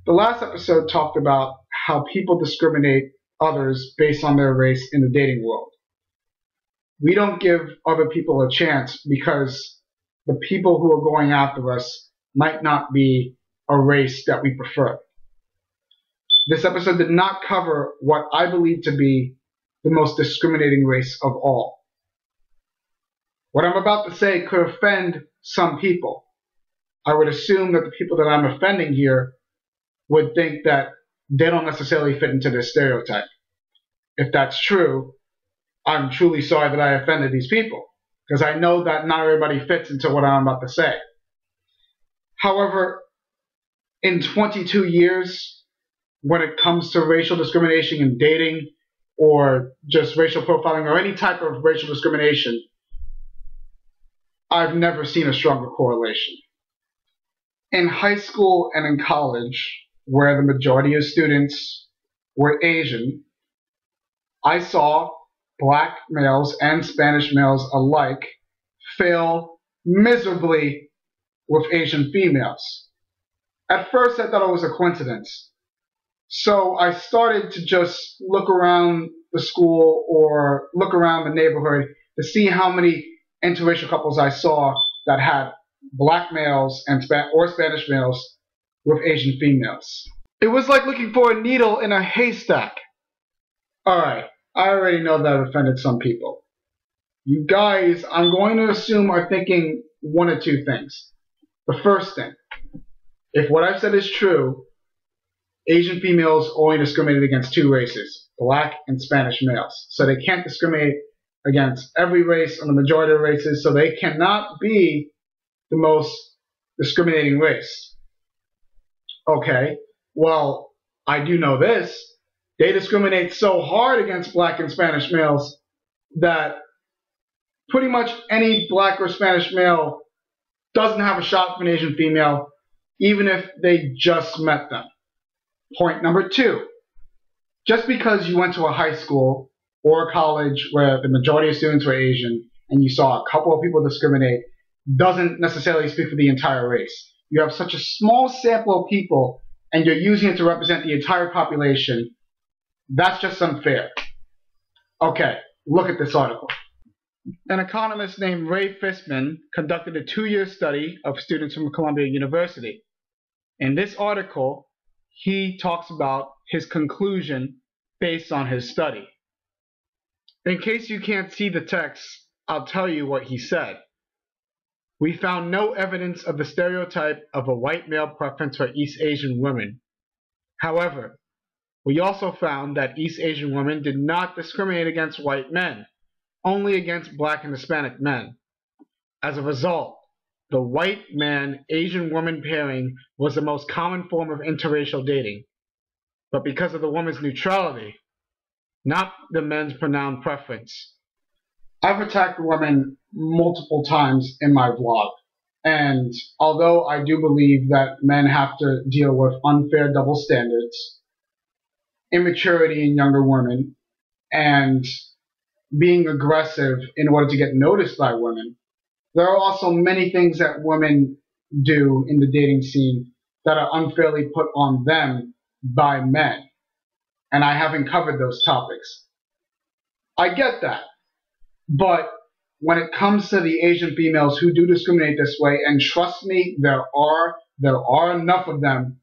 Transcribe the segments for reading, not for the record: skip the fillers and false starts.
The last episode talked about how people discriminate others based on their race in the dating world. We don't give other people a chance because the people who are going after us might not be a race that we prefer. This episode did not cover what I believe to be the most discriminating race of all. What I'm about to say could offend some people. I would assume that the people that I'm offending here would think that they don't necessarily fit into this stereotype. If that's true, I'm truly sorry that I offended these people, because I know that not everybody fits into what I'm about to say. However, in 22 years, when it comes to racial discrimination in dating or just racial profiling or any type of racial discrimination, I've never seen a stronger correlation. In high school and in college, where the majority of students were Asian, I saw black males and Spanish males alike fail miserably with Asian females. At first, I thought it was a coincidence. So I started to just look around the school or look around the neighborhood to see how many interracial couples I saw that had black males and or Spanish males with Asian females. It was like looking for a needle in a haystack. Alright, I already know that I've offended some people. You guys, I'm going to assume, are thinking one of two things. The first thing, if what I've said is true, Asian females only discriminate against two races, black and Spanish males. So they can't discriminate against every race or the majority of races, so they cannot be the most discriminating race. Okay, well, I do know this. They discriminate so hard against black and Spanish males that pretty much any black or Spanish male doesn't have a shot for an Asian female, even if they just met them. Point number two, just because you went to a high school or a college where the majority of students were Asian and you saw a couple of people discriminate doesn't necessarily speak for the entire race. You have such a small sample of people and you're using it to represent the entire population. That's just unfair. Okay, look at this article. An economist named Ray Fishman conducted a 2-year study of students from Columbia University. In this article, he talks about his conclusion based on his study. In case you can't see the text, I'll tell you what he said. We found no evidence of the stereotype of a white male preference for East Asian women. However, we also found that East Asian women did not discriminate against white men, only against black and Hispanic men. As a result, the white man-Asian woman pairing was the most common form of interracial dating, but because of the woman's neutrality, not the men's pronounced preference. I've attacked women multiple times in my vlog, and although I do believe that men have to deal with unfair double standards, immaturity in younger women, and being aggressive in order to get noticed by women, there are also many things that women do in the dating scene that are unfairly put on them by men. And I haven't covered those topics. I get that. But when it comes to the Asian females who do discriminate this way, and trust me, there are enough of them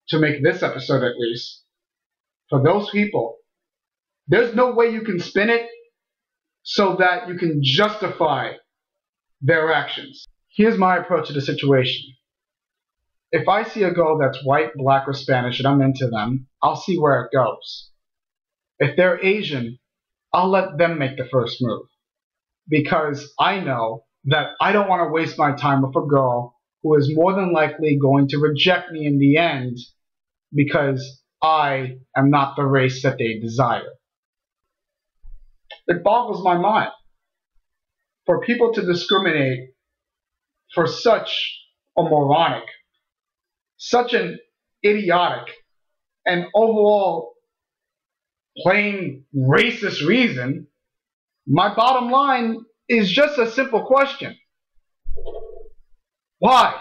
to make this episode at least, for those people, there's no way you can spin it so that you can justify their actions. Here's my approach to the situation. If I see a girl that's white, black, or Spanish and I'm into them, I'll see where it goes. If they're Asian, I'll let them make the first move. Because I know that I don't want to waste my time with a girl who is more than likely going to reject me in the end because I am not the race that they desire. It boggles my mind for people to discriminate for such a moronic, such an idiotic, and overall plain racist reason. My bottom line is just a simple question. Why?